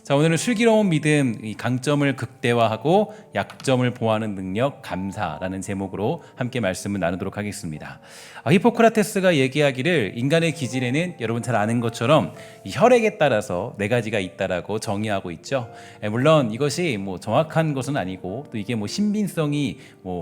자, 오늘은 슬기로운 믿음, 이 강점을 극대화하고 약점을 보완하는 능력 감사라는 제목으로 함께 말씀을 나누도록 하겠습니다. 히포크라테스가 얘기하기를 인간의 기질에는 여러분 잘 아는 것처럼 이 혈액에 따라서 네 가지가 있다라고 정의하고 있죠. 물론 이것이 정확한 것은 아니고 또 이게 신빙성이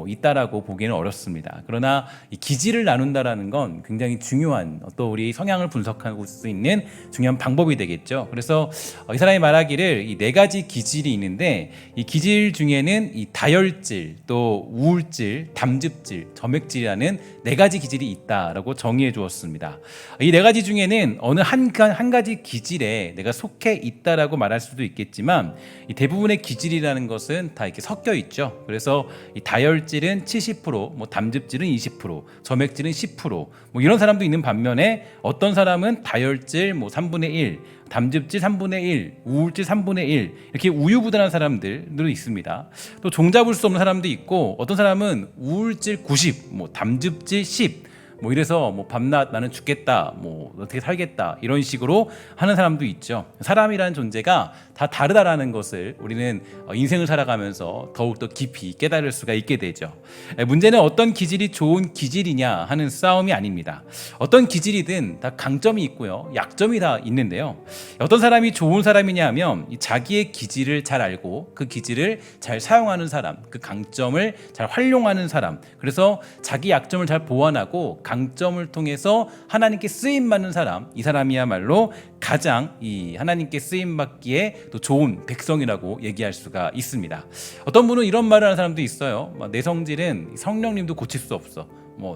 있다라고 보기는 어렵습니다. 그러나 이 기질을 나눈다라는 건 굉장히 중요한 또 우리 성향을 분석할 수 있는 중요한 방법이 되겠죠. 그래서 이 사람이 말하기를 이 네 가지 기질이 있는데 이 기질 중에는 이 다혈질, 또 우울질, 담즙질, 점액질이라는 네 가지 기질이 있다라고 정의해 주었습니다. 이 네 가지 중에는 어느 한 가지 기질에 내가 속해 있다라고 말할 수도 있겠지만 이 대부분의 기질이라는 것은 다 이렇게 섞여 있죠. 그래서 이 다혈질은 70%, 담즙질은 20%, 점액질은 10%, 이런 사람도 있는 반면에 어떤 사람은 다혈질 3분의 1, 담즙질 3분의 1, 우울질 3분의 1 이렇게 우유부단한 사람들도 있습니다. 또 종잡을 수 없는 사람도 있고 어떤 사람은 우울질 90, 담즙질 10 이래서 밤낮 나는 죽겠다, 어떻게 살겠다 이런 식으로 하는 사람도 있죠. 사람이라는 존재가 다 다르다라는 것을 우리는 인생을 살아가면서 더욱더 깊이 깨달을 수가 있게 되죠. 문제는 어떤 기질이 좋은 기질이냐 하는 싸움이 아닙니다. 어떤 기질이든 다 강점이 있고요, 약점이 다 있는데요. 어떤 사람이 좋은 사람이냐 하면 자기의 기질을 잘 알고 그 기질을 잘 사용하는 사람, 그 강점을 잘 활용하는 사람, 그래서 자기 약점을 잘 보완하고 강점을 통해서 하나님께 쓰임 받는 사람, 이 사람이야말로 가장 이 하나님께 쓰임 받기에 또 좋은 백성이라고 얘기할 수가 있습니다. 어떤 분은 이런 말을 하는 사람도 있어요. 내 성질은 성령님도 고칠 수 없어.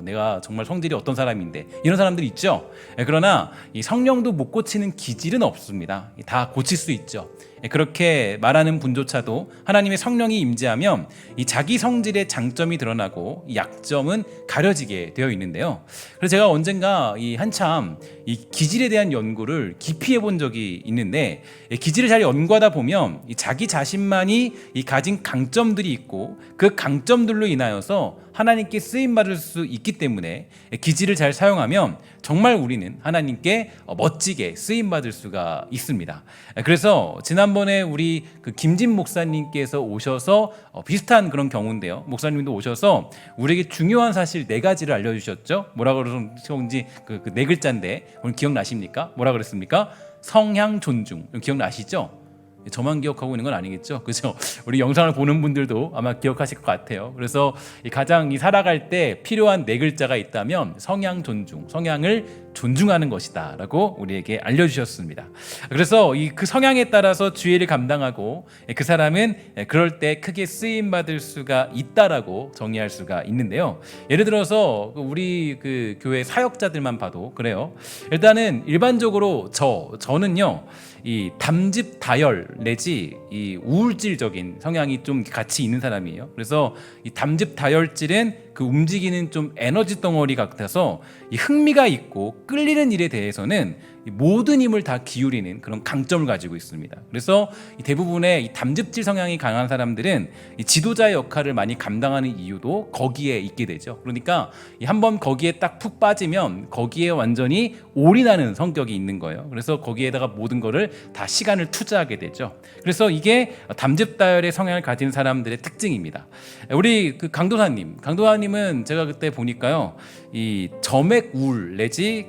내가 정말 성질이 어떤 사람인데, 이런 사람들이 있죠. 그러나 이 성령도 못 고치는 기질은 없습니다. 다 고칠 수 있죠. 그렇게 말하는 분조차도 하나님의 성령이 임재하면 이 자기 성질의 장점이 드러나고 이 약점은 가려지게 되어 있는데요. 그래서 제가 언젠가 한참 이 기질에 대한 연구를 깊이 해본 적이 있는데, 기질을 잘 연구하다 보면 이 자기 자신만이 이 가진 강점들이 있고 그 강점들로 인하여서 하나님께 쓰임 받을 수 있기 때문에 기질을 잘 사용하면 정말 우리는 하나님께 멋지게 쓰임 받을 수가 있습니다. 그래서 지난번에 우리 김진 목사님께서 오셔서 비슷한 그런 경우인데요. 목사님도 오셔서 우리에게 중요한 사실 네 가지를 알려주셨죠. 뭐라 그러는지 네 글자인데 오늘 기억나십니까? 뭐라 그랬습니까? 성향 존중. 기억나시죠? 저만 기억하고 있는 건 아니겠죠, 그죠? 우리 영상을 보는 분들도 아마 기억하실 것 같아요. 그래서 가장 살아갈 때 필요한 네 글자가 있다면 성향 존중, 성향을 존중하는 것이다라고 우리에게 알려주셨습니다. 그래서 그 성향에 따라서 주의를 감당하고 그 사람은 그럴 때 크게 쓰임 받을 수가 있다라고 정의할 수가 있는데요. 예를 들어서 우리 교회 사역자들만 봐도 그래요. 일단은 일반적으로 저는요. 이 담즙 다혈 내지 이 우울질적인 성향이 좀 같이 있는 사람이에요. 그래서 이 담즙 다혈질은 그 움직이는 좀 에너지 덩어리 같아서 이 흥미가 있고 끌리는 일에 대해서는 모든 힘을 다 기울이는 그런 강점을 가지고 있습니다. 그래서 대부분의 이 담즙질 성향이 강한 사람들은 이 지도자의 역할을 많이 감당하는 이유도 거기에 있게 되죠. 그러니까 한번 거기에 딱 푹 빠지면 거기에 완전히 올인하는 성격이 있는 거예요. 그래서 거기에다가 모든 거를 다 시간을 투자하게 되죠. 그래서 이게 담즙 다혈의 성향을 가진 사람들의 특징입니다. 우리 강도사님은 제가 그때 보니까요, 이 점액 우울 내지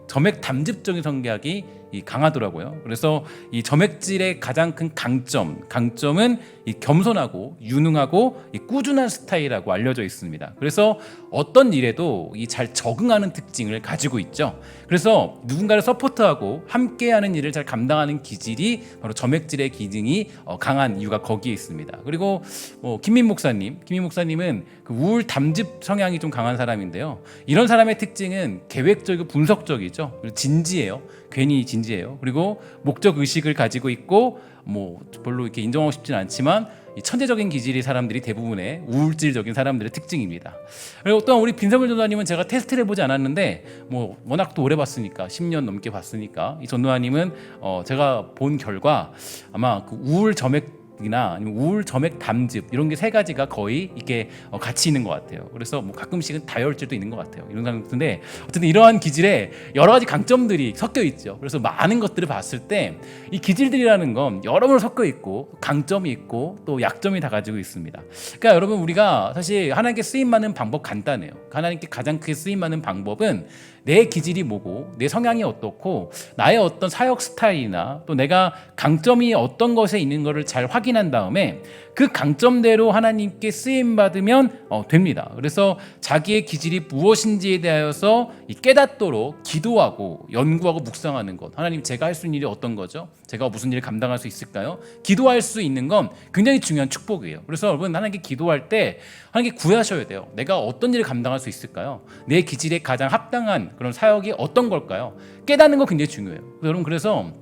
점액 담즙적인 성격이 강하더라고요. 그래서 이 점액질의 가장 큰 강점은 이 겸손하고 유능하고 이 꾸준한 스타일이라고 알려져 있습니다. 그래서 어떤 일에도 이 잘 적응하는 특징을 가지고 있죠. 그래서 누군가를 서포트하고 함께하는 일을 잘 감당하는 기질이 바로 점액질의 기능이 강한 이유가 거기에 있습니다. 그리고 김민 목사님은 우울 담즙 성향이 좀 강한 사람인데요. 이런 사람의 특징은 계획적이고 분석적이죠. 그리고 진지해요. 괜히 진지해요. 그리고 목적 의식을 가지고 있고 별로 이렇게 인정하고 싶지는 않지만 이 천재적인 기질이 사람들이 대부분의 우울질적인 사람들의 특징입니다. 그리고 또한 우리 빈성일 전도사님은 제가 테스트를 해보지 않았는데 워낙 또 오래 봤으니까 10년 넘게 봤으니까 이 전도사님은 제가 본 결과 아마 우울 점액 아니면 우울, 점액, 담즙 이런 게 세 가지가 거의 이게 같이 있는 것 같아요. 그래서 뭐 가끔씩은 다혈질도 있는 것 같아요. 이런 생각인데 어쨌든 이러한 기질에 여러 가지 강점들이 섞여 있죠. 그래서 많은 것들을 봤을 때 이 기질들이라는 건 여러모로 섞여 있고 강점이 있고 또 약점이 다 가지고 있습니다. 그러니까 여러분 우리가 사실 하나님께 쓰임 받는 방법 간단해요. 하나님께 가장 크게 쓰임 받는 방법은 내 기질이 뭐고 내 성향이 어떻고 나의 어떤 사역 스타일이나 또 내가 강점이 어떤 것에 있는 것을 잘 확인한 다음에 그 강점대로 하나님께 쓰임 받으면 됩니다. 그래서 자기의 기질이 무엇인지에 대하여서 깨닫도록 기도하고 연구하고 묵상하는 것. 하나님, 제가 할 수 있는 일이 어떤 거죠? 제가 무슨 일을 감당할 수 있을까요? 기도할 수 있는 건 굉장히 중요한 축복이에요. 그래서 여러분 하나님께 기도할 때 하나님께 구하셔야 돼요. 내가 어떤 일을 감당할 수 있을까요? 내 기질에 가장 합당한 그런 사역이 어떤 걸까요? 깨닫는 거 굉장히 중요해요. 여러분 그래서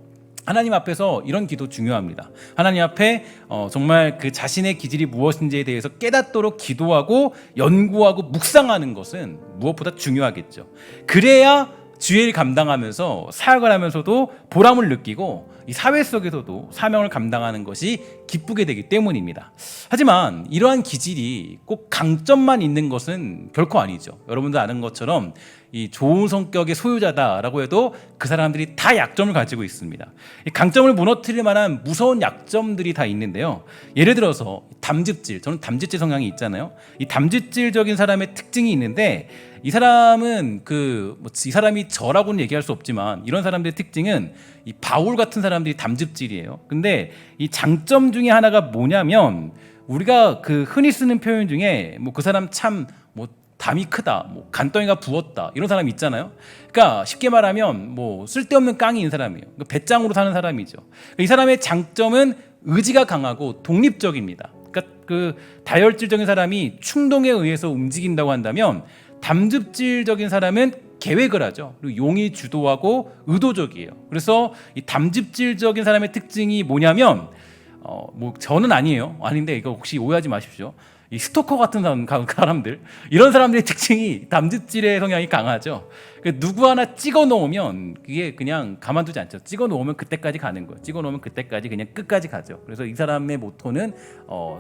하나님 앞에서 이런 기도 중요합니다. 하나님 앞에 정말 그 자신의 기질이 무엇인지에 대해서 깨닫도록 기도하고 연구하고 묵상하는 것은 무엇보다 중요하겠죠. 그래야 주일 감당하면서 사역을 하면서도 보람을 느끼고 이 사회 속에서도 사명을 감당하는 것이 기쁘게 되기 때문입니다. 하지만 이러한 기질이 꼭 강점만 있는 것은 결코 아니죠. 여러분도 아는 것처럼 이 좋은 성격의 소유자다라고 해도 그 사람들이 다 약점을 가지고 있습니다. 이 강점을 무너뜨릴 만한 무서운 약점들이 다 있는데요. 예를 들어서 담즙질, 저는 담즙질 성향이 있잖아요. 이 담즙질적인 사람의 특징이 있는데 이 사람은 이 사람이 저라고는 얘기할 수 없지만 이런 사람들의 특징은 이 바울 같은 사람들이 담즙질이에요. 근데 이 장점 중에 하나가 뭐냐면 우리가 흔히 쓰는 표현 중에 뭐 그 사람 참 담이 크다, 간덩이가 부었다 이런 사람이 있잖아요. 그러니까 쉽게 말하면 쓸데없는 깡이인 사람이에요. 배짱으로 사는 사람이죠. 이 사람의 장점은 의지가 강하고 독립적입니다. 그러니까 다혈질적인 사람이 충동에 의해서 움직인다고 한다면 담즙질적인 사람은 계획을 하죠. 그리고 용이 주도하고 의도적이에요. 그래서 이 담즙질적인 사람의 특징이 뭐냐면 저는 아닌데 이거 혹시 오해하지 마십시오. 이 스토커 같은 사람들, 이런 사람들의 특징이 담즙질의 성향이 강하죠. 누구 하나 찍어 놓으면 그게 그냥 가만두지 않죠. 찍어 놓으면 그때까지 가는 거예요. 찍어 놓으면 그때까지 그냥 끝까지 가죠. 그래서 이 사람의 모토는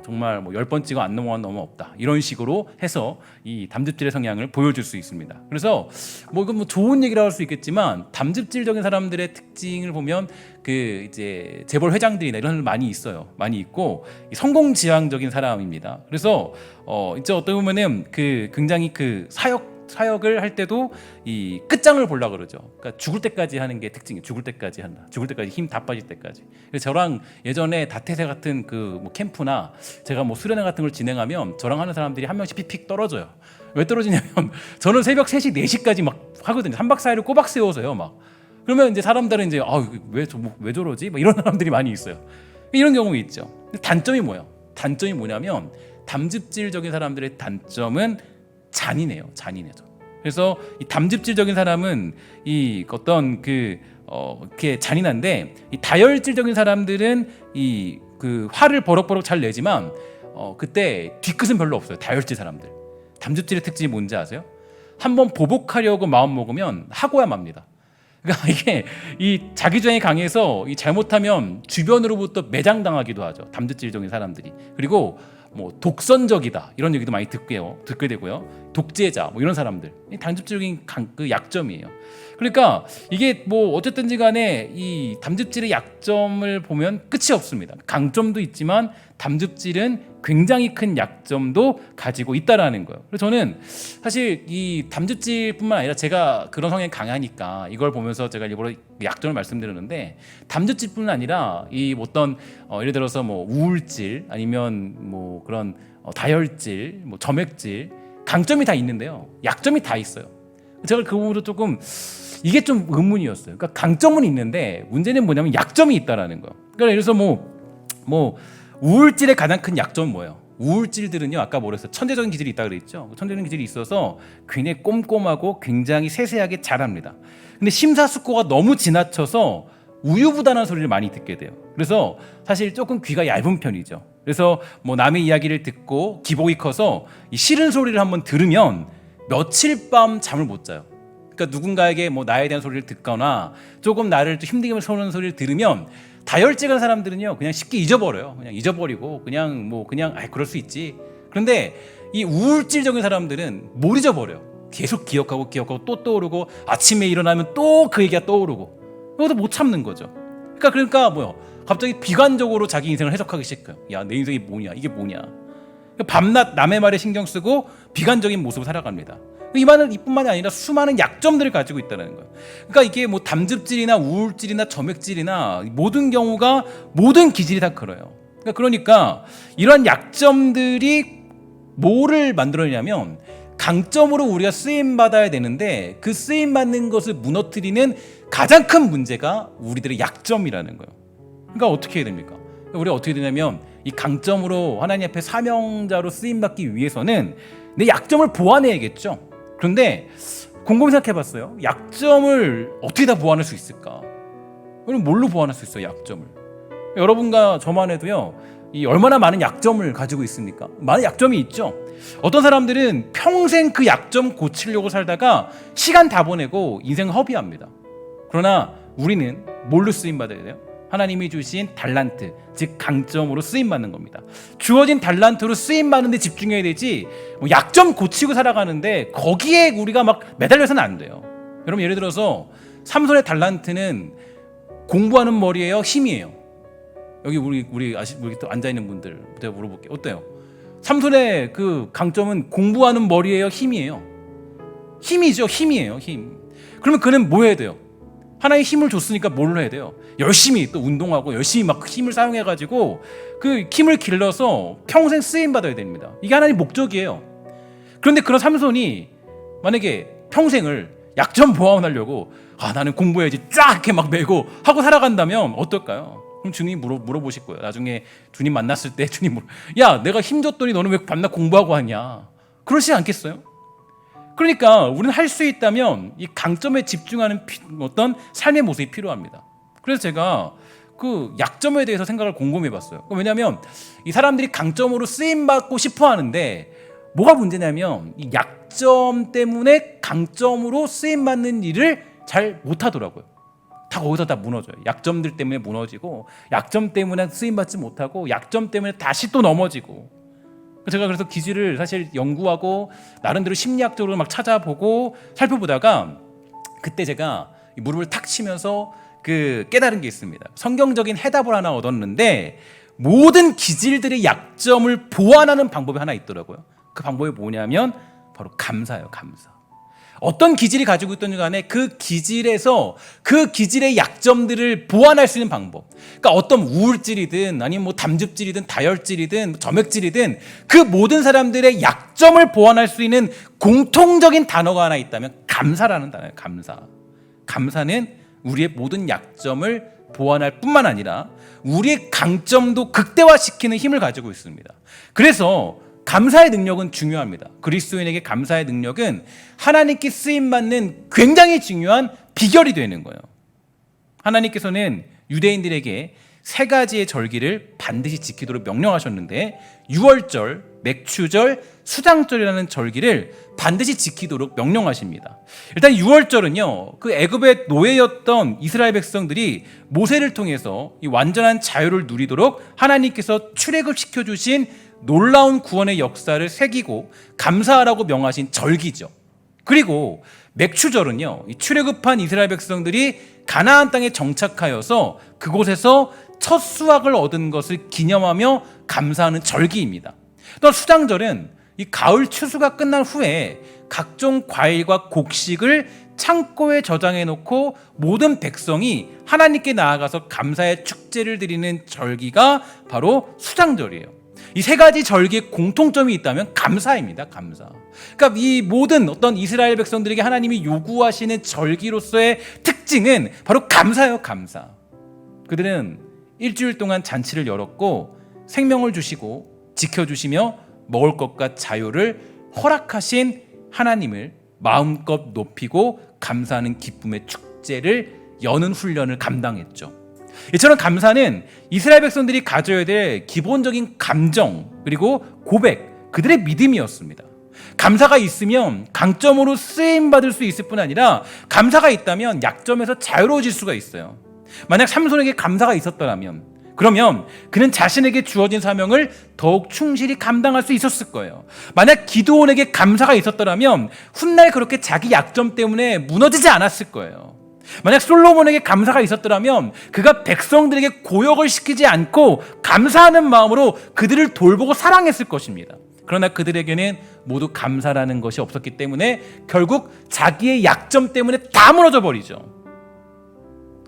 정말 10번 찍어 안 넘어간 놈은 없다, 이런 식으로 해서 이 담즙질의 성향을 보여줄 수 있습니다. 그래서 이건 좋은 얘기라고 할 수 있겠지만 담즙질적인 사람들의 특징을 보면 이제 재벌 회장들이나 이런 사람들 많이 있어요. 많이 있고 성공지향적인 사람입니다. 그래서 이제 어떻게 보면은 굉장히 사역을 할 때도 이 끝장을 보려고 그러죠. 그러니까 죽을 때까지 하는 게 특징이에요. 죽을 때까지 한다. 죽을 때까지 힘 다 빠질 때까지. 그래서 저랑 예전에 다태세 같은 캠프나 제가 수련회 같은 걸 진행하면 저랑 하는 사람들이 한 명씩 픽픽 떨어져요. 왜 떨어지냐면 저는 새벽 3시, 4시까지 막 하거든요. 3박 4일을 꼬박 세워서요. 막. 그러면 이제 사람들은 이제 왜 저러지? 이런 사람들이 많이 있어요. 이런 경우 있죠. 단점이 뭐예요? 단점이 뭐냐면 담즙질적인 사람들의 단점은 잔인해요. 그래서 이 담즙질적인 사람은 이 어떤 이렇게 잔인한데 이 다혈질적인 사람들은 화를 버럭버럭 잘 내지만 그때 뒤끝은 별로 없어요. 다혈질 사람들. 담즙질의 특징이 뭔지 아세요? 한번 보복하려고 마음 먹으면 하고야 맙니다. 그러니까 이게 이 자기 주장이 강해서 잘못하면 주변으로부터 매장당하기도 하죠. 담즙질적인 사람들이. 그리고 독선적이다 이런 얘기도 많이 듣게 되고요. 독재자 이런 사람들, 담즙질적인 약점이에요. 그러니까 이게 어쨌든지 간에 이 담즙질의 약점을 보면 끝이 없습니다. 강점도 있지만 담즙질은 굉장히 큰 약점도 가지고 있다라는 거예요. 그래서 저는 사실 이 담즙질뿐만 아니라 제가 그런 성향이 강하니까 이걸 보면서 제가 일부러 약점을 말씀드렸는데 담즙질뿐만 아니라 이 어떤 예를 들어서 우울질 아니면 그런 다혈질, 점액질, 강점이 다 있는데요. 약점이 다 있어요. 제가 그 부분도 조금 이게 좀 의문이었어요. 그러니까 강점은 있는데 문제는 뭐냐면 약점이 있다라는 거. 그러니까 예를 들어서 우울질의 가장 큰 약점은 뭐예요? 우울질들은요, 아까 뭐랬어요? 천재적인 기질이 있다 그랬죠. 천재적인 기질이 있어서 굉장히 꼼꼼하고 굉장히 세세하게 잘합니다. 근데 심사숙고가 너무 지나쳐서 우유부단한 소리를 많이 듣게 돼요. 그래서 사실 조금 귀가 얇은 편이죠. 그래서 남의 이야기를 듣고 기복이 커서 이 싫은 소리를 한번 들으면 며칠 밤 잠을 못 자요. 그러니까 누군가에게 나에 대한 소리를 듣거나 조금 나를 좀 힘들게 하는 소리를 들으면 다혈질한 사람들은요 그냥 쉽게 잊어버려요. 그냥 잊어버리고 그냥 그럴 수 있지. 그런데 이 우울질적인 사람들은 못 잊어버려요. 계속 기억하고 또 떠오르고 아침에 일어나면 또 그 얘기가 떠오르고 그것도 못 참는 거죠. 그러니까 갑자기 비관적으로 자기 인생을 해석하기 시작해요. 야, 내 인생이 뭐냐, 이게 뭐냐. 밤낮 남의 말에 신경 쓰고 비관적인 모습을 살아갑니다. 이 말은 이뿐만이 아니라 수많은 약점들을 가지고 있다는 거예요. 그러니까 이게 담즙질이나 우울질이나 점액질이나 모든 경우가 모든 기질이 다 그래요. 그러니까 이러한 약점들이 뭐를 만들어내냐면 강점으로 우리가 쓰임 받아야 되는데 그 쓰임 받는 것을 무너뜨리는 가장 큰 문제가 우리들의 약점이라는 거예요. 그러니까 어떻게 해야 됩니까? 우리가 어떻게 되냐면 이 강점으로 하나님 앞에 사명자로 쓰임 받기 위해서는 내 약점을 보완해야겠죠. 그런데 곰곰이 생각해봤어요. 약점을 어떻게 다 보완할 수 있을까? 그럼 뭘로 보완할 수 있어요? 약점을. 여러분과 저만 해도요. 이 얼마나 많은 약점을 가지고 있습니까? 많은 약점이 있죠. 어떤 사람들은 평생 그 약점 고치려고 살다가 시간 다 보내고 인생 허비합니다. 그러나 우리는 뭘로 쓰임 받아야 돼요? 하나님이 주신 달란트, 즉 강점으로 쓰임 받는 겁니다. 주어진 달란트로 쓰임 받는 데 집중해야 되지 약점 고치고 살아가는데 거기에 우리가 막 매달려서는 안 돼요. 여러분 예를 들어서 삼손의 달란트는 공부하는 머리예요, 힘이에요? 여기 우리 또 앉아 있는 분들 제가 물어볼게요. 어때요? 삼손의 그 강점은 공부하는 머리예요, 힘이에요? 힘이죠, 힘이에요, 힘. 그러면 그는 뭐 해야 돼요? 하나의 힘을 줬으니까 뭘로 해야 돼요? 열심히 또 운동하고 열심히 막 힘을 사용해가지고 그 힘을 길러서 평생 쓰임 받아야 됩니다. 이게 하나님 목적이에요. 그런데 그런 삼손이 만약에 평생을 약점 보완하려고 나는 공부해야지 쫙 이렇게 막 메고 하고 살아간다면 어떨까요? 그럼 주님 물어보실 거예요. 나중에 주님 만났을 때 주님 야, 내가 힘 줬더니 너는 왜 밤낮 공부하고 하냐? 그러시지 않겠어요? 그러니까 우리는 할 수 있다면 이 강점에 집중하는 어떤 삶의 모습이 필요합니다. 그래서 제가 그 약점에 대해서 생각을 곰곰이 해봤어요. 왜냐하면 이 사람들이 강점으로 쓰임받고 싶어 하는데 뭐가 문제냐면 이 약점 때문에 강점으로 쓰임받는 일을 잘 못하더라고요. 다 거기서 다 무너져요. 약점들 때문에 무너지고 약점 때문에 쓰임받지 못하고 약점 때문에 다시 또 넘어지고. 제가 그래서 기질을 사실 연구하고 나름대로 심리학적으로 막 찾아보고 살펴보다가 그때 제가 무릎을 탁 치면서 그 깨달은 게 있습니다. 성경적인 해답을 하나 얻었는데 모든 기질들의 약점을 보완하는 방법이 하나 있더라고요. 그 방법이 뭐냐면 바로 감사예요. 감사. 어떤 기질이 가지고 있던 간에 그 기질에서 그 기질의 약점들을 보완할 수 있는 방법. 그러니까 어떤 우울질이든 아니면 담즙질이든 다혈질이든 점액질이든 그 모든 사람들의 약점을 보완할 수 있는 공통적인 단어가 하나 있다면 감사라는 단어예요. 감사. 감사는 우리의 모든 약점을 보완할 뿐만 아니라 우리의 강점도 극대화시키는 힘을 가지고 있습니다. 그래서 감사의 능력은 중요합니다. 그리스도인에게 감사의 능력은 하나님께 쓰임받는 굉장히 중요한 비결이 되는 거예요. 하나님께서는 유대인들에게 3가지의 절기를 반드시 지키도록 명령하셨는데 유월절, 맥추절, 수장절이라는 절기를 반드시 지키도록 명령하십니다. 일단 유월절은요, 그 애굽의 노예였던 이스라엘 백성들이 모세를 통해서 이 완전한 자유를 누리도록 하나님께서 출애굽시켜 주신 놀라운 구원의 역사를 새기고 감사하라고 명하신 절기죠. 그리고 맥추절은요, 이 출애굽한 이스라엘 백성들이 가나안 땅에 정착하여서 그곳에서 첫 수확을 얻은 것을 기념하며 감사하는 절기입니다. 또 수장절은 이 가을 추수가 끝난 후에 각종 과일과 곡식을 창고에 저장해 놓고 모든 백성이 하나님께 나아가서 감사의 축제를 드리는 절기가 바로 수장절이에요. 이 3가지 절기의 공통점이 있다면 감사입니다. 감사. 그러니까 이 모든 어떤 이스라엘 백성들에게 하나님이 요구하시는 절기로서의 특징은 바로 감사예요. 감사. 그들은 일주일 동안 잔치를 열었고 생명을 주시고 지켜주시며 먹을 것과 자유를 허락하신 하나님을 마음껏 높이고 감사하는 기쁨의 축제를 여는 훈련을 감당했죠. 이처럼 감사는 이스라엘 백성들이 가져야 될 기본적인 감정 그리고 고백, 그들의 믿음이었습니다. 감사가 있으면 강점으로 쓰임받을 수 있을 뿐 아니라 감사가 있다면 약점에서 자유로워질 수가 있어요. 만약 삼손에게 감사가 있었더라면, 그러면 그는 자신에게 주어진 사명을 더욱 충실히 감당할 수 있었을 거예요. 만약 기드온에게 감사가 있었더라면 훗날 그렇게 자기 약점 때문에 무너지지 않았을 거예요. 만약 솔로몬에게 감사가 있었더라면 그가 백성들에게 고역을 시키지 않고 감사하는 마음으로 그들을 돌보고 사랑했을 것입니다. 그러나 그들에게는 모두 감사라는 것이 없었기 때문에 결국 자기의 약점 때문에 다 무너져 버리죠.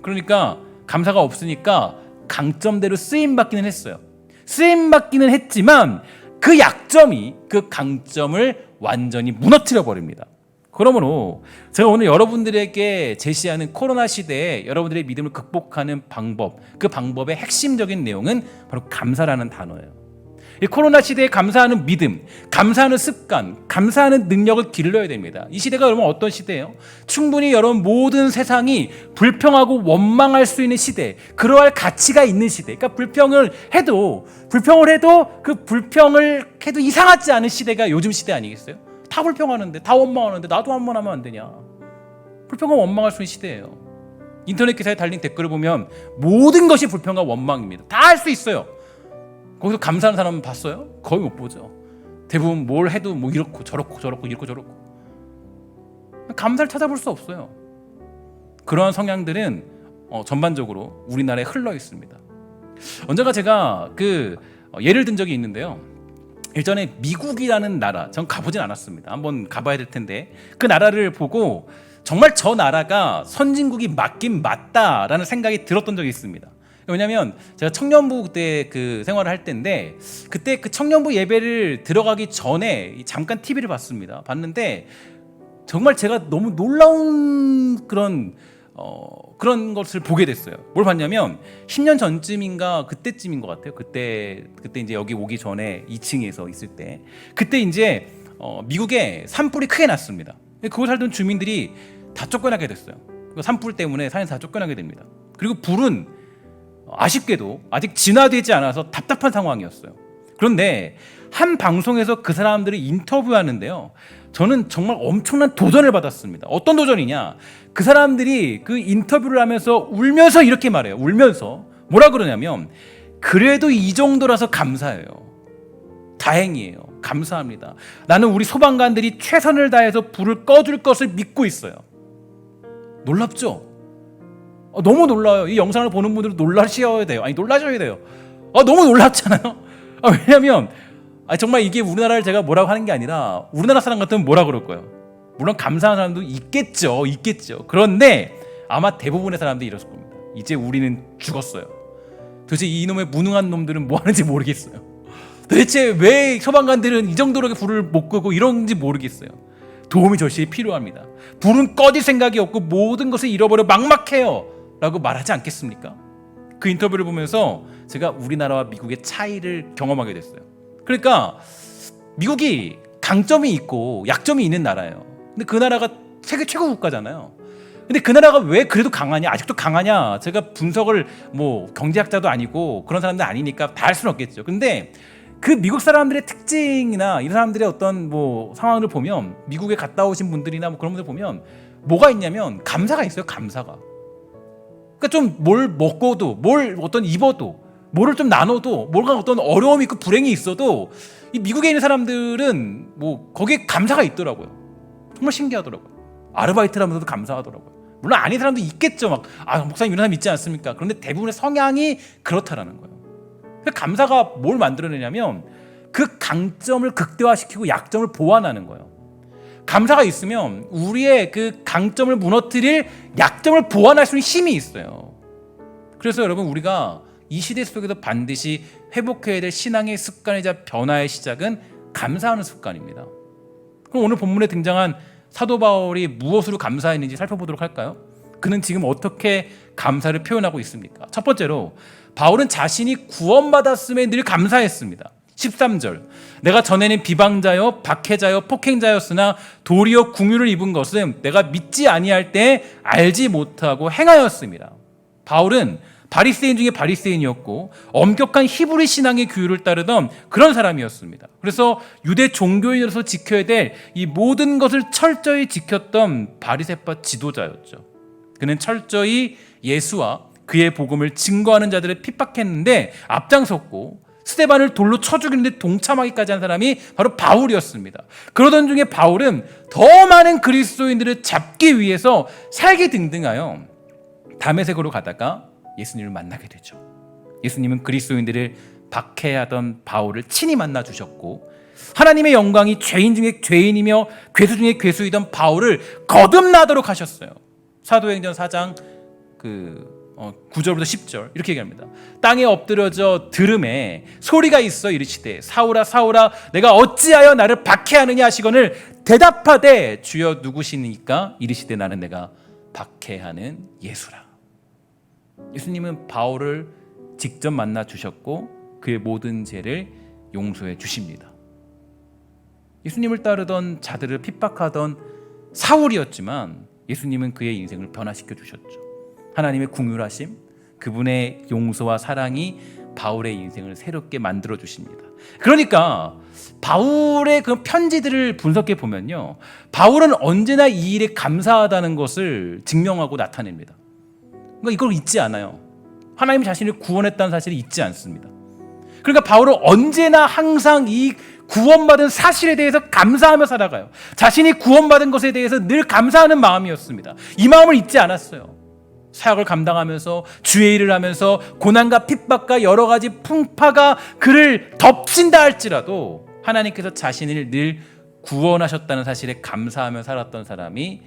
그러니까 감사가 없으니까 강점대로 쓰임받기는 했어요. 쓰임받기는 했지만 그 약점이 그 강점을 완전히 무너뜨려 버립니다. 그러므로 제가 오늘 여러분들에게 제시하는 코로나 시대에 여러분들의 믿음을 극복하는 방법, 그 방법의 핵심적인 내용은 바로 감사라는 단어예요. 이 코로나 시대에 감사하는 믿음, 감사하는 습관, 감사하는 능력을 길러야 됩니다. 이 시대가 여러분 어떤 시대예요? 충분히 여러분 모든 세상이 불평하고 원망할 수 있는 시대, 그러할 가치가 있는 시대. 그러니까 불평을 해도 그 불평을 해도 이상하지 않은 시대가 요즘 시대 아니겠어요? 다 불평하는데, 다 원망하는데 나도 한 번 하면 안 되냐? 불평과 원망할 수 있는 시대예요. 인터넷 기사에 달린 댓글을 보면 모든 것이 불평과 원망입니다. 다 할 수 있어요. 거기서 감사하는 사람은 봤어요? 거의 못 보죠. 대부분 뭘 해도 뭐 이렇고 저렇고 이렇고 저렇고 감사를 찾아볼 수 없어요. 그러한 성향들은 전반적으로 우리나라에 흘러 있습니다. 언젠가 제가 예를 든 적이 있는데요. 일전에 미국이라는 나라, 전 가보진 않았습니다. 한번 가봐야 될 텐데 그 나라를 보고 정말 저 나라가 선진국이 맞긴 맞다라는 생각이 들었던 적이 있습니다. 왜냐하면 제가 청년부 그때 생활을 할 때인데 그때 그 청년부 예배를 들어가기 전에 잠깐 TV를 봤습니다. 봤는데 정말 제가 너무 놀라운 그런 것을 보게 됐어요. 뭘 봤냐면 10년 전쯤인가 그때쯤인 것 같아요. 그때 이제 여기 오기 전에 2층에서 있을 때 그때 이제 미국에 산불이 크게 났습니다. 그곳 살던 주민들이 다 쫓겨나게 됐어요. 산불 때문에 산에서 다 쫓겨나게 됩니다. 그리고 불은 아쉽게도 아직 진화되지 않아서 답답한 상황이었어요. 그런데 한 방송에서 그 사람들을 인터뷰하는데요. 저는 정말 엄청난 도전을 받았습니다. 어떤 도전이냐? 그 사람들이 그 인터뷰를 하면서 울면서 이렇게 말해요. 울면서 뭐라 그러냐면 그래도 이 정도라서 감사해요. 다행이에요. 감사합니다. 나는 우리 소방관들이 최선을 다해서 불을 꺼줄 것을 믿고 있어요. 놀랍죠? 너무 놀라요. 이 영상을 보는 분들은 놀라셔야 돼요. 놀라셔야 돼요. 너무 놀랍잖아요. 왜냐하면 정말 이게 우리나라를 제가 뭐라고 하는 게 아니라 우리나라 사람 같으면 뭐라 그럴 거예요. 물론 감사한 사람도 있겠죠. 그런데 아마 대부분의 사람들이 이랬을 겁니다. 이제 우리는 죽었어요. 도대체 이놈의 무능한 놈들은 뭐 하는지 모르겠어요. 도대체 왜 소방관들은 이 정도로 불을 못 끄고 이런지 모르겠어요. 도움이 절실히 필요합니다. 불은 꺼질 생각이 없고 모든 것을 잃어버려 막막해요 라고 말하지 않겠습니까? 그 인터뷰를 보면서 제가 우리나라와 미국의 차이를 경험하게 됐어요. 그러니까 미국이 강점이 있고 약점이 있는 나라예요. 근데 그 나라가 세계 최고 국가잖아요. 근데 그 나라가 왜 그래도 강하냐, 아직도 강하냐, 제가 분석을 경제학자도 아니고 그런 사람들 아니니까 다 할 수는 없겠죠. 근데 그 미국 사람들의 특징이나 이 사람들의 어떤 상황을 보면 미국에 갔다 오신 분들이나 그런 분들 보면 뭐가 있냐면 감사가 있어요. 감사가. 그러니까 좀 뭘 먹고도 뭘 어떤 입어도 뭐를 좀 나눠도 뭔가 어떤 어려움이 있고 불행이 있어도 이 미국에 있는 사람들은 거기에 감사가 있더라고요. 정말 신기하더라고요. 아르바이트를 하면서도 감사하더라고요. 물론 아닌 사람도 있겠죠. 목사님 이런 사람 있지 않습니까? 그런데 대부분의 성향이 그렇다라는 거예요. 감사가 뭘 만들어내냐면 그 강점을 극대화시키고 약점을 보완하는 거예요. 감사가 있으면 우리의 그 강점을 무너뜨릴 약점을 보완할 수 있는 힘이 있어요. 그래서 여러분 우리가 이 시대 속에서 반드시 회복해야 될 신앙의 습관이자 변화의 시작은 감사하는 습관입니다. 그럼 오늘 본문에 등장한 사도 바울이 무엇으로 감사했는지 살펴보도록 할까요? 그는 지금 어떻게 감사를 표현하고 있습니까? 첫 번째로 바울은 자신이 구원받았음에 늘 감사했습니다. 13절 내가 전에는 비방자요 박해자요 폭행자였으나 도리어 궁유를 입은 것은 내가 믿지 아니할 때 알지 못하고 행하였습니다. 바울은 바리새인 중에 바리새인이었고 엄격한 히브리 신앙의 규율을 따르던 그런 사람이었습니다. 그래서 유대 종교인으로서 지켜야 될 이 모든 것을 철저히 지켰던 바리새파 지도자였죠. 그는 철저히 예수와 그의 복음을 증거하는 자들을 핍박했는데 앞장섰고 스데반을 돌로 쳐 죽이는데 동참하기까지 한 사람이 바로 바울이었습니다. 그러던 중에 바울은 더 많은 그리스도인들을 잡기 위해서 살기 등등하여 다메섹으로 가다가 예수님을 만나게 되죠. 예수님은 그리스도인들을 박해하던 바울을 친히 만나 주셨고 하나님의 영광이 죄인 중에 죄인이며 괴수 중에 괴수이던 바울을 거듭나도록 하셨어요. 사도행전 4장 9절부터 10절 이렇게 얘기합니다. 땅에 엎드려져 들음에 소리가 있어 이르시되 사울아 사울아 내가 어찌하여 나를 박해하느냐 하시거늘 대답하되 주여 누구시니까 이르시되 나는 내가 박해하는 예수라. 예수님은 바울을 직접 만나 주셨고 그의 모든 죄를 용서해 주십니다. 예수님을 따르던 자들을 핍박하던 사울이었지만 예수님은 그의 인생을 변화시켜 주셨죠. 하나님의 긍휼하심, 그분의 용서와 사랑이 바울의 인생을 새롭게 만들어 주십니다. 그러니까 바울의 그 편지들을 분석해 보면요, 바울은 언제나 이 일에 감사하다는 것을 증명하고 나타냅니다. 그러니까 이걸 잊지 않아요. 하나님이 자신을 구원했다는 사실을 잊지 않습니다. 그러니까 바울은 언제나 항상 이 구원받은 사실에 대해서 감사하며 살아가요. 자신이 구원받은 것에 대해서 늘 감사하는 마음이었습니다. 이 마음을 잊지 않았어요. 사역을 감당하면서 주의 일을 하면서 고난과 핍박과 여러 가지 풍파가 그를 덮친다 할지라도 하나님께서 자신을 늘 구원하셨다는 사실에 감사하며 살았던 사람이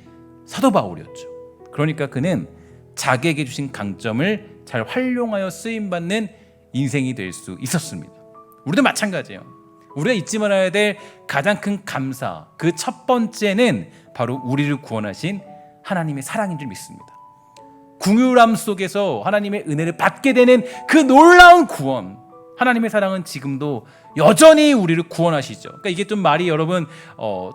사도 바울이었죠. 그러니까 그는 자기에게 주신 강점을 잘 활용하여 쓰임받는 인생이 될 수 있었습니다. 우리도 마찬가지예요. 우리가 잊지 말아야 될 가장 큰 감사, 그 첫 번째는 바로 우리를 구원하신 하나님의 사랑인 줄 믿습니다. 긍휼함 속에서 하나님의 은혜를 받게 되는 그 놀라운 구원, 하나님의 사랑은 지금도 여전히 우리를 구원하시죠. 그러니까 이게 좀 말이 여러분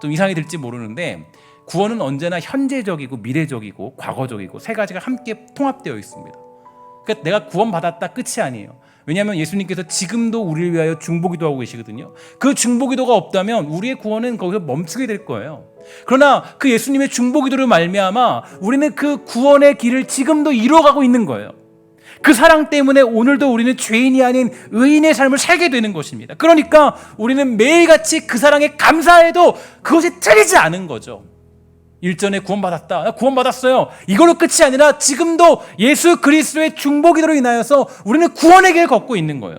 좀 이상이 될지 모르는데 구원은 언제나 현재적이고 미래적이고 과거적이고 세 가지가 함께 통합되어 있습니다. 그러니까 내가 구원받았다 끝이 아니에요. 왜냐하면 예수님께서 지금도 우리를 위하여 중보기도 하고 계시거든요. 그 중보기도가 없다면 우리의 구원은 거기서 멈추게 될 거예요. 그러나 그 예수님의 중보기도를 말미암아 우리는 그 구원의 길을 지금도 이루어가고 있는 거예요. 그 사랑 때문에 오늘도 우리는 죄인이 아닌 의인의 삶을 살게 되는 것입니다. 그러니까 우리는 매일같이 그 사랑에 감사해도 그것이 틀리지 않은 거죠. 일전에 구원받았다, 나 구원받았어요, 이걸로 끝이 아니라 지금도 예수 그리스도의 중보기도로 인하여서 우리는 구원의 길을 걷고 있는 거예요.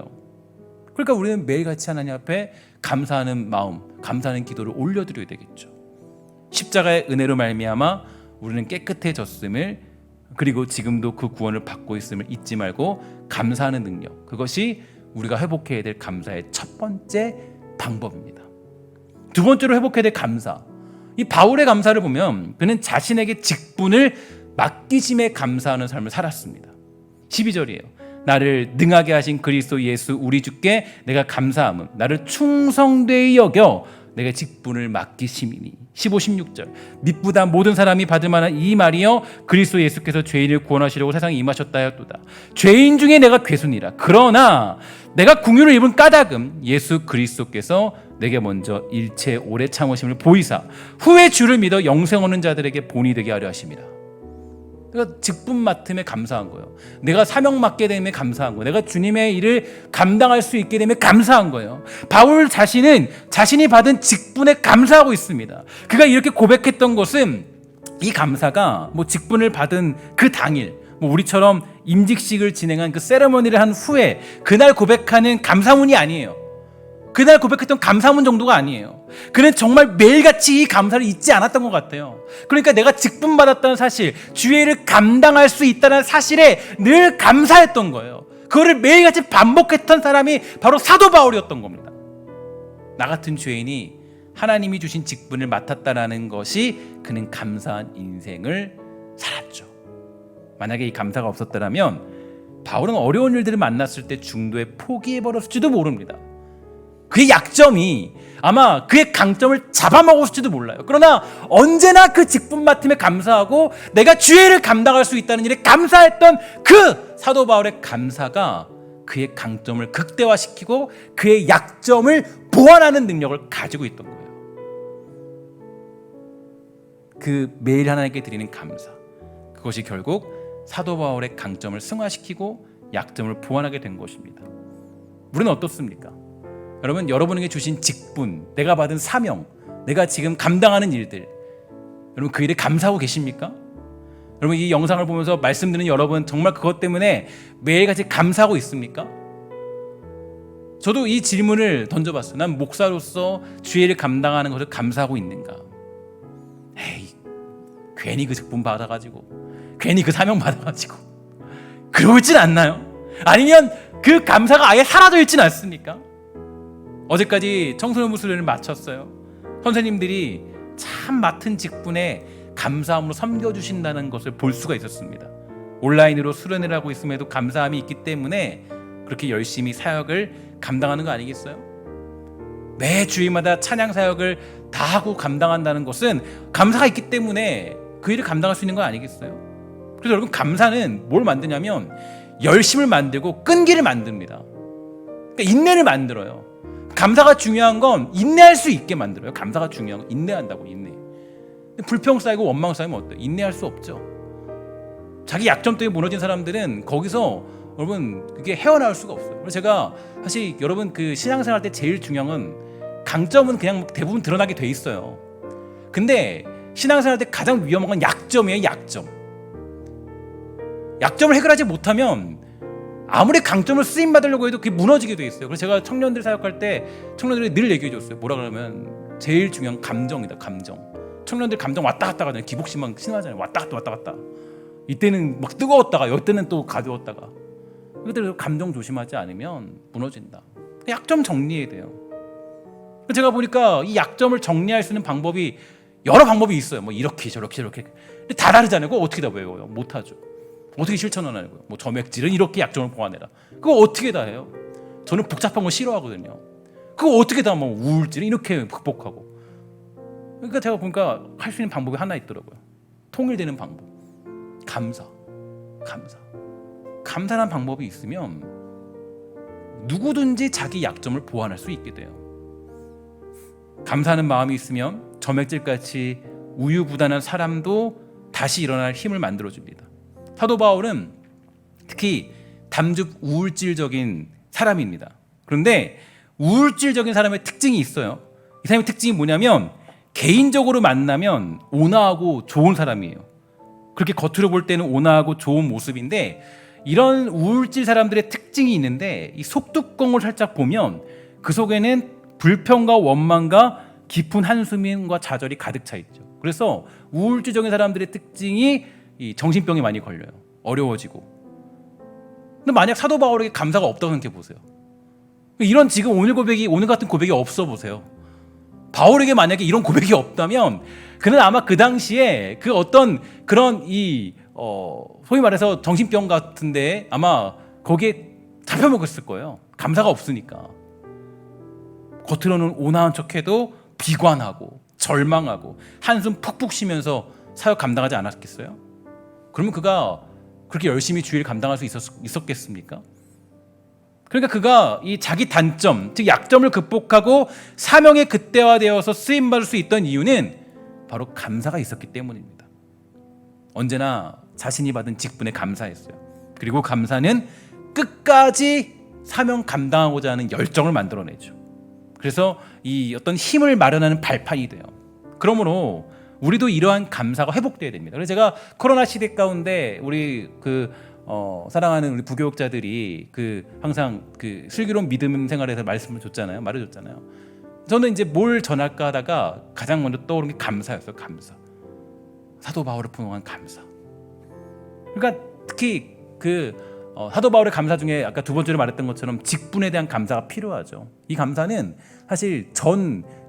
그러니까 우리는 매일같이 하나님 앞에 감사하는 마음, 감사하는 기도를 올려드려야 되겠죠. 십자가의 은혜로 말미암아 우리는 깨끗해졌음을, 그리고 지금도 그 구원을 받고 있음을 잊지 말고 감사하는 능력, 그것이 우리가 회복해야 될 감사의 첫 번째 방법입니다. 두 번째로 회복해야 될 감사, 이 바울의 감사를 보면 그는 자신에게 직분을 맡기심에 감사하는 삶을 살았습니다. 12절이에요. 나를 능하게 하신 그리스도 예수 우리 주께 내가 감사함은 나를 충성되이 여겨 내가 직분을 맡기심이니. 15, 16절 믿보다 모든 사람이 받을 만한 이 말이여 그리스도 예수께서 죄인을 구원하시려고 세상에 임하셨다 하였도다. 죄인 중에 내가 괴순이라. 그러나 내가 긍휼을 입은 까닭은 예수 그리스도께서 내게 먼저 일체 오래 참으심을 보이사 후에 주를 믿어 영생 얻는 자들에게 본이 되게 하려 하심이라. 그러니까 직분 맡음에 감사한 거예요. 내가 사명 맡게 됨에 감사한 거예요. 내가 주님의 일을 감당할 수 있게 됨에 감사한 거예요. 바울 자신은 자신이 받은 직분에 감사하고 있습니다. 그가 이렇게 고백했던 것은 이 감사가 뭐 직분을 받은 그 당일, 뭐 우리처럼 임직식을 진행한 그 세레머니를 한 후에 그날 고백하는 감사문이 아니에요. 그날 고백했던 감사문 정도가 아니에요. 그는 정말 매일같이 이 감사를 잊지 않았던 것 같아요. 그러니까 내가 직분 받았다는 사실, 주의 일을 감당할 수 있다는 사실에 늘 감사했던 거예요. 그거를 매일같이 반복했던 사람이 바로 사도 바울이었던 겁니다. 나 같은 죄인이 하나님이 주신 직분을 맡았다라는 것이 그는 감사한 인생을 살았죠. 만약에 이 감사가 없었다면 바울은 어려운 일들을 만났을 때 중도에 포기해버렸을지도 모릅니다. 그의 약점이 아마 그의 강점을 잡아먹었을지도 몰라요. 그러나 언제나 그 직분 맡음에 감사하고 내가 주의 일을 감당할 수 있다는 일에 감사했던 그 사도 바울의 감사가 그의 강점을 극대화시키고 그의 약점을 보완하는 능력을 가지고 있던 거예요. 그 매일 하나님께 드리는 감사, 그것이 결국 사도 바울의 강점을 승화시키고 약점을 보완하게 된 것입니다. 우리는 어떻습니까? 여러분, 여러분에게 주신 직분, 내가 받은 사명, 내가 지금 감당하는 일들, 여러분 그 일에 감사하고 계십니까? 여러분 이 영상을 보면서 말씀드리는 여러분 정말 그것 때문에 매일같이 감사하고 있습니까? 저도 이 질문을 던져봤어요. 난 목사로서 주의 일을 감당하는 것을 감사하고 있는가? 에이, 괜히 그 직분 받아가지고, 괜히 그 사명 받아가지고 그러진 않나요? 아니면 그 감사가 아예 사라져 있진 않습니까? 어제까지 청소년 무술을 마쳤어요. 선생님들이 참 맡은 직분에 감사함으로 섬겨주신다는 것을 볼 수가 있었습니다. 온라인으로 수련회를 하고 있음에도 감사함이 있기 때문에 그렇게 열심히 사역을 감당하는 거 아니겠어요? 매 주일마다 찬양 사역을 다 하고 감당한다는 것은 감사가 있기 때문에 그 일을 감당할 수 있는 거 아니겠어요? 그래서 여러분 감사는 뭘 만드냐면 열심을 만들고 끈기를 만듭니다. 그러니까 인내를 만들어요. 감사가 중요한 건 인내할 수 있게 만들어요. 감사가 중요한 건 인내한다고. 인내. 불평 쌓이고 원망 쌓이면 어때요? 인내할 수 없죠. 자기 약점 때문에 무너진 사람들은 거기서 여러분 그게 헤어나올 수가 없어요. 그래서 제가 사실 여러분 그 신앙생활 때 제일 중요한 건 강점은 그냥 대부분 드러나게 돼 있어요. 근데 신앙생활 때 가장 위험한 건 약점이에요. 약점. 약점을 해결하지 못하면 아무리 강점을 쓰임 받으려고 해도 그게 무너지게 돼 있어요. 그래서 제가 청년들 사역할 때 청년들이 늘 얘기해 줬어요. 뭐라 그러면 제일 중요한 감정이다. 감정. 청년들 감정 왔다 갔다 하잖아요. 기복심만 심하잖아요. 왔다 갔다. 이때는 막 뜨거웠다가 이때는 또 가벼웠다가. 그래서 감정 조심하지 않으면 무너진다. 약점 정리해야 돼요. 제가 보니까 이 약점을 정리할 수 있는 방법이 여러 방법이 있어요. 뭐 이렇게 저렇게 근데 다 다르잖아요. 그거 어떻게 다 외워요? 못하죠. 어떻게 실천하냐고요. 뭐 점액질은 이렇게 약점을 보완해라. 그거 어떻게 다 해요? 저는 복잡한 거 싫어하거든요. 그거 어떻게 다 뭐 우울질은 이렇게 극복하고. 그러니까 제가 보니까 할 수 있는 방법이 하나 있더라고요. 통일되는 방법. 감사. 감사라는 방법이 있으면 누구든지 자기 약점을 보완할 수 있게 돼요. 감사하는 마음이 있으면 점액질같이 우유부단한 사람도 다시 일어날 힘을 만들어줍니다. 사도 바울은 특히 담즙 우울질적인 사람입니다. 그런데 우울질적인 사람의 특징이 있어요. 이 사람의 특징이 뭐냐면 개인적으로 만나면 온화하고 좋은 사람이에요. 그렇게 겉으로 볼 때는 온화하고 좋은 모습인데 이런 우울질 사람들의 특징이 있는데 이 속뚜껑을 살짝 보면 그 속에는 불평과 원망과 깊은 한숨과 좌절이 가득 차 있죠. 그래서 우울질적인 사람들의 특징이 이 정신병에 많이 걸려요. 어려워지고. 근데 만약 사도 바울에게 감사가 없다고 생각해 보세요. 이런 지금 오늘 같은 고백이 없어 보세요. 바울에게 만약에 이런 고백이 없다면 그는 아마 그 당시에 그 어떤 그런 소위 말해서 정신병 같은데 아마 거기에 잡혀먹었을 거예요. 감사가 없으니까. 겉으로는 온화한 척해도 비관하고 절망하고 한숨 푹푹 쉬면서 사역 감당하지 않았겠어요? 그러면 그가 그렇게 열심히 주의를 감당할 수 있었겠습니까? 그러니까 그가 이 자기 단점, 즉 약점을 극복하고 사명에 극대화되어서 쓰임받을 수 있던 이유는 바로 감사가 있었기 때문입니다. 언제나 자신이 받은 직분에 감사했어요. 그리고 감사는 끝까지 사명 감당하고자 하는 열정을 만들어내죠. 그래서 이 어떤 힘을 마련하는 발판이 돼요. 그러므로 우리도 이러한 감사가 회복돼야 됩니다. 그래서 제가 코로나 시대 가운데 우리 사랑하는 우리 부교육자들이 항상 슬기로운 믿음 생활에서 말씀을 줬잖아요. 말해줬잖아요. 저는 이제 뭘 전할까 하다가 가장 먼저 떠오른 게 감사였어요. 감사. 사도 바울을 포용한 감사. 그러니까 특히 사도 바울의 감사 중에 아까 두 번째로 말했던 것처럼 직분에 대한 감사가 필요하죠. 이 감사는 사실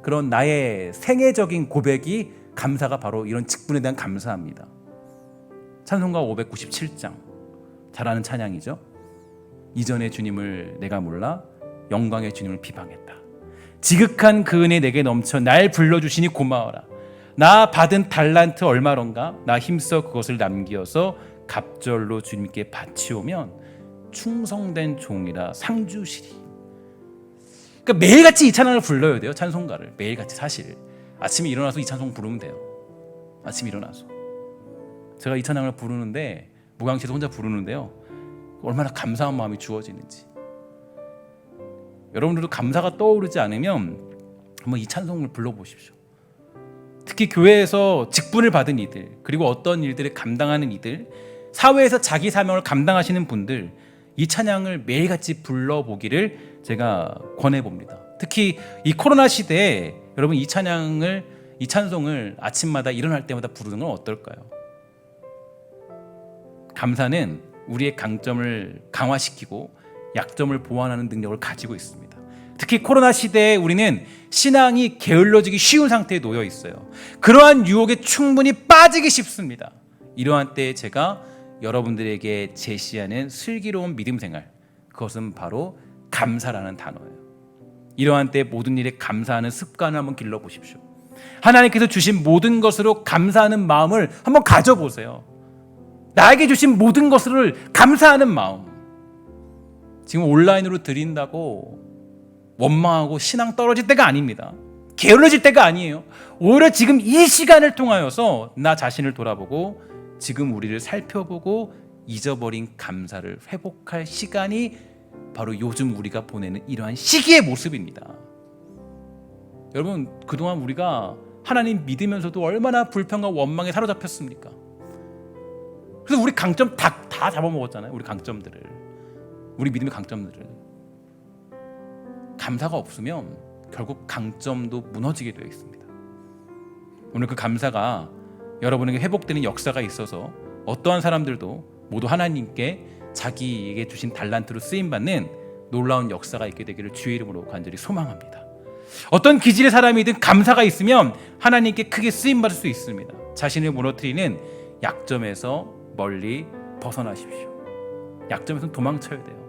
그런 나의 생애적인 고백이 감사가 바로 이런 직분에 대한 감사합니다. 찬송가 597장 잘 아는 찬양이죠. 이전의 주님을 내가 몰라 영광의 주님을 비방했다. 지극한 그 은혜 내게 넘쳐 날 불러주시니 고마워라. 나 받은 달란트 얼마론가 나 힘써 그것을 남기어서 갑절로 주님께 바치오면 충성된 종이라 상 주시리. 그러니까 매일같이 이 찬양을 불러야 돼요. 찬송가를 매일같이. 사실 아침에 일어나서 이 찬송 부르면 돼요. 아침에 일어나서 제가 이 찬양을 부르는데 목양치에서 혼자 부르는데요, 얼마나 감사한 마음이 주어지는지. 여러분들도 감사가 떠오르지 않으면 한번 이 찬송을 불러보십시오. 특히 교회에서 직분을 받은 이들, 그리고 어떤 일들을 감당하는 이들, 사회에서 자기 사명을 감당하시는 분들, 이 찬양을 매일같이 불러보기를 제가 권해봅니다. 특히 이 코로나 시대에 여러분 이 찬송을 아침마다 일어날 때마다 부르는 건 어떨까요? 감사는 우리의 강점을 강화시키고 약점을 보완하는 능력을 가지고 있습니다. 특히 코로나 시대에 우리는 신앙이 게을러지기 쉬운 상태에 놓여 있어요. 그러한 유혹에 충분히 빠지기 쉽습니다. 이러한 때에 제가 여러분들에게 제시하는 슬기로운 믿음 생활, 그것은 바로 감사라는 단어예요. 이러한 때 모든 일에 감사하는 습관을 한번 길러보십시오. 하나님께서 주신 모든 것으로 감사하는 마음을 한번 가져보세요. 나에게 주신 모든 것을 감사하는 마음. 지금 온라인으로 드린다고 원망하고 신앙 떨어질 때가 아닙니다. 게을러질 때가 아니에요. 오히려 지금 이 시간을 통하여서 나 자신을 돌아보고 지금 우리를 살펴보고 잊어버린 감사를 회복할 시간이 바로 요즘 우리가 보내는 이러한 시기의 모습입니다. 여러분, 그동안 우리가 하나님 믿으면서도 얼마나 불평과 원망에 사로잡혔습니까? 그래서 우리 강점 다 잡아먹었잖아요. 우리 강점들을, 우리 믿음의 강점들을. 감사가 없으면 결국 강점도 무너지게 되어 있습니다. 오늘 그 감사가 여러분에게 회복되는 역사가 있어서 어떠한 사람들도 모두 하나님께 자기에게 주신 달란트로 쓰임받는 놀라운 역사가 있게 되기를 주의 이름으로 간절히 소망합니다. 어떤 기질의 사람이든 감사가 있으면 하나님께 크게 쓰임받을 수 있습니다. 자신을 무너뜨리는 약점에서 멀리 벗어나십시오. 약점에서는 도망쳐야 돼요.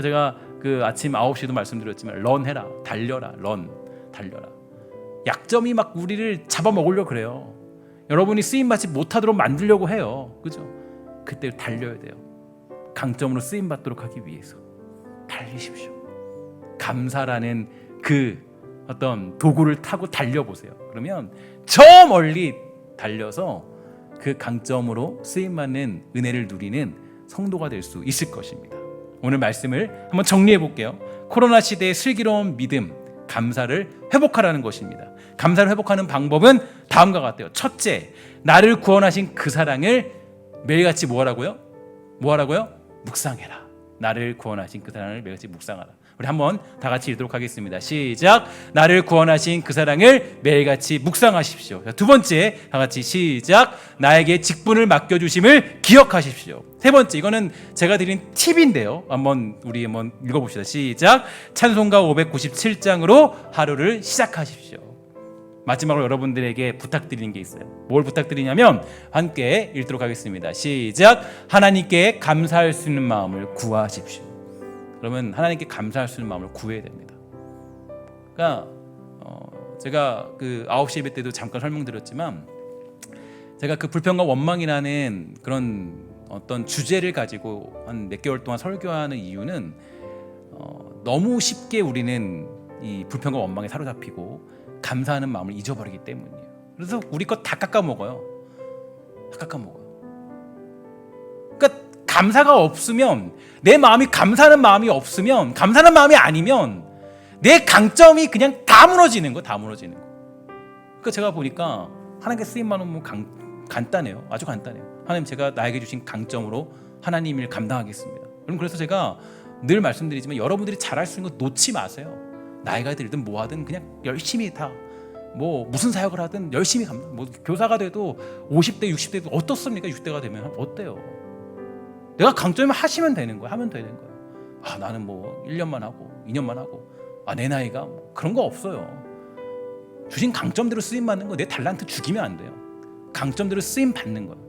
제가 그 아침 9시도 말씀드렸지만 런해라, 달려라, 달려라. 약점이 막 우리를 잡아먹으려고 그래요. 여러분이 쓰임받지 못하도록 만들려고 해요. 그죠? 그때 달려야 돼요. 강점으로 쓰임받도록 하기 위해서 달리십시오. 감사라는 그 어떤 도구를 타고 달려보세요. 그러면 저 멀리 달려서 그 강점으로 쓰임받는 은혜를 누리는 성도가 될 수 있을 것입니다. 오늘 말씀을 한번 정리해 볼게요. 코로나 시대의 슬기로운 믿음, 감사를 회복하라는 것입니다. 감사를 회복하는 방법은 다음과 같아요. 첫째, 나를 구원하신 그 사랑을 매일같이 뭐하라고요? 묵상해라. 나를 구원하신 그 사랑을 매일같이 묵상하라. 우리 한번 다 같이 읽도록 하겠습니다. 시작. 나를 구원하신 그 사랑을 매일같이 묵상하십시오. 두 번째, 다 같이 시작. 나에게 직분을 맡겨주심을 기억하십시오. 세 번째, 이거는 제가 드린 팁인데요. 우리 한번 읽어봅시다. 시작. 찬송가 597장으로 하루를 시작하십시오. 마지막으로 여러분들에게 부탁드리는 게 있어요. 뭘 부탁드리냐면 함께 읽도록 하겠습니다. 시작. 하나님께 감사할 수 있는 마음을 구하십시오. 그러면 하나님께 감사할 수 있는 마음을 구해야 됩니다. 그러니까 제가 그 9시 예배 때도 잠깐 설명드렸지만 제가 그 불평과 원망이라는 그런 어떤 주제를 가지고 한 몇 개월 동안 설교하는 이유는 너무 쉽게 우리는 이 불평과 원망에 사로잡히고 감사하는 마음을 잊어버리기 때문이에요. 그래서 우리 것 다 깎아 먹어요. 그러니까 감사가 없으면, 내 마음이 감사하는 마음이 없으면, 감사하는 마음이 아니면 내 강점이 그냥 다 무너지는 거예요. 그러니까 제가 보니까 하나님께 쓰임받는 간단해요. 아주 간단해요. 하나님, 제가 나에게 주신 강점으로 하나님 일 감당하겠습니다. 여러분, 그래서 제가 늘 말씀드리지만 여러분들이 잘할 수 있는 거 놓지 마세요. 나이가 들든 뭐 하든 그냥 열심히 다 무슨 사역을 하든 열심히 감당. 교사가 돼도 50대 60대도 어떻습니까? 60대가 되면 어때요? 내가 강점을 하시면 되는 거예요. 하면 되는 거예요. 나는 1년만 하고 2년만 하고 내 나이가 그런 거 없어요. 주신 강점대로 쓰임 받는 거, 내 달란트 죽이면 안 돼요. 강점대로 쓰임 받는 거예요.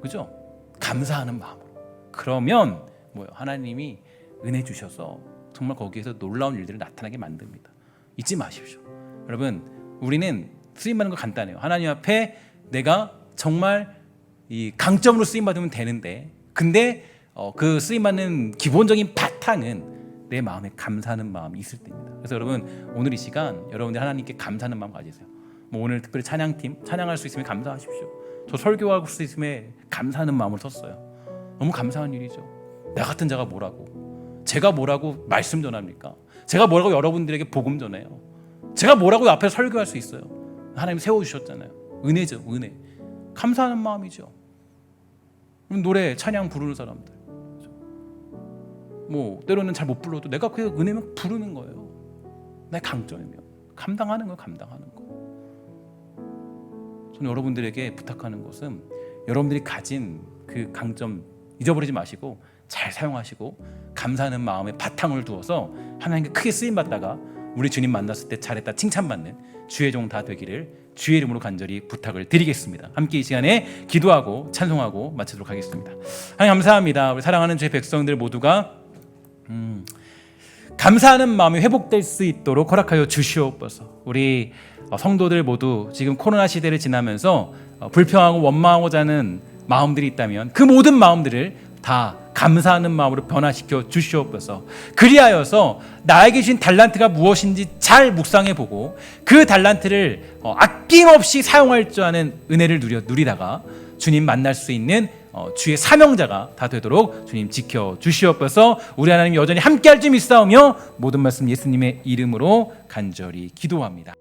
그죠? 감사하는 마음으로. 그러면 하나님이 은혜 주셔서 정말 거기에서 놀라운 일들을 나타나게 만듭니다. 잊지 마십시오. 여러분, 우리는 쓰임 받는 거 간단해요. 하나님 앞에 내가 정말 이 강점으로 쓰임 받으면 되는데, 근데 그 쓰임 받는 기본적인 바탕은 내 마음에 감사하는 마음이 있을 때입니다. 그래서 여러분, 오늘 이 시간 여러분들 하나님께 감사하는 마음 가지세요. 오늘 특별히 찬양팀 찬양할 수 있으면 감사하십시오. 저 설교할 수 있으면 감사하는 마음을 썼어요. 너무 감사한 일이죠. 나 같은 자가 뭐라고, 제가 뭐라고 말씀 전합니까? 제가 뭐라고 여러분들에게 복음 전해요? 제가 뭐라고 앞에 설교할 수 있어요? 하나님 세워주셨잖아요. 은혜죠, 은혜. 감사하는 마음이죠. 노래 찬양 부르는 사람들, 뭐 때로는 잘 못 불러도 내가 그 은혜면 부르는 거예요. 나의 강점이면 감당하는 거, 감당하는 거. 저는 여러분들에게 부탁하는 것은 여러분들이 가진 그 강점 잊어버리지 마시고 잘 사용하시고 감사하는 마음에 바탕을 두어서 하나님께 크게 쓰임 받다가 우리 주님 만났을 때 잘했다 칭찬받는 주의 종 다 되기를 주의 이름으로 간절히 부탁을 드리겠습니다. 함께 이 시간에 기도하고 찬송하고 마치도록 하겠습니다. 하나님 감사합니다. 우리 사랑하는 주의 백성들 모두가 감사하는 마음이 회복될 수 있도록 허락하여 주시옵소서. 우리 성도들 모두 지금 코로나 시대를 지나면서 불평하고 원망하고자 하는 마음들이 있다면 그 모든 마음들을 다 감사하는 마음으로 변화시켜 주시옵소서. 그리하여서 나에게 주신 달란트가 무엇인지 잘 묵상해보고 그 달란트를 아낌없이 사용할 줄 아는 은혜를 누리다가 주님 만날 수 있는 주의 사명자가 다 되도록 주님 지켜 주시옵소서. 우리 하나님 여전히 함께할 줄 믿사오며 모든 말씀 예수님의 이름으로 간절히 기도합니다.